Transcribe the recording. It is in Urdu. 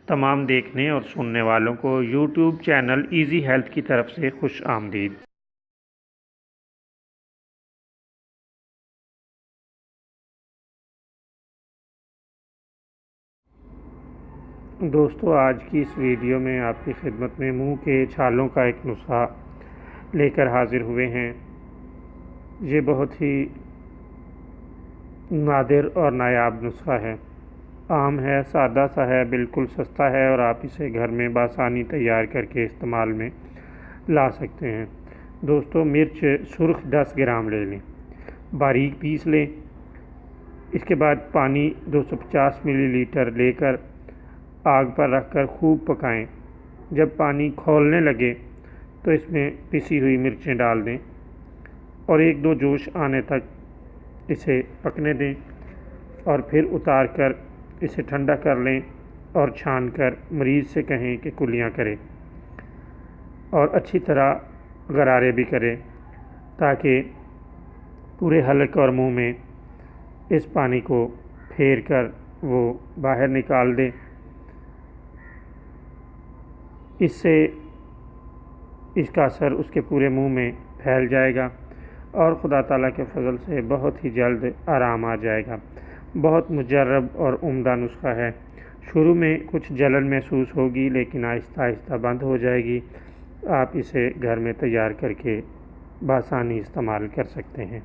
تمام دیکھنے اور سننے والوں کو یوٹیوب چینل ایزی ہیلتھ کی طرف سے خوش آمدید۔ دوستو، آج کی اس ویڈیو میں آپ کی خدمت میں منہ کے چھالوں کا ایک نسخہ لے کر حاضر ہوئے ہیں۔ یہ بہت ہی نادر اور نایاب نسخہ ہے، عام ہے، سادہ سا ہے، بالکل سستا ہے اور آپ اسے گھر میں بآسانی تیار کر کے استعمال میں لا سکتے ہیں۔ دوستو، مرچ سرخ 10 گرام لے لیں، باریک پیس لیں۔ اس کے بعد پانی 250 ملی لیٹر لے کر آگ پر رکھ کر خوب پکائیں۔ جب پانی کھولنے لگے تو اس میں پسی ہوئی مرچیں ڈال دیں اور 1-2 جوش آنے تک اسے پکنے دیں اور پھر اتار کر اسے ٹھنڈا کر لیں اور چھان کر مریض سے کہیں کہ کلیاں کرے اور اچھی طرح غرارے بھی کرے تاکہ پورے حلق اور منہ میں اس پانی کو پھیر کر وہ باہر نکال دے۔ اس سے اس کا اثر اس کے پورے منہ میں پھیل جائے گا اور خدا تعالیٰ کے فضل سے بہت ہی جلد آرام آ جائے گا۔ بہت مجرب اور عمدہ نسخہ ہے۔ شروع میں کچھ جلن محسوس ہوگی لیکن آہستہ آہستہ بند ہو جائے گی۔ آپ اسے گھر میں تیار کر کے بآسانی استعمال کر سکتے ہیں۔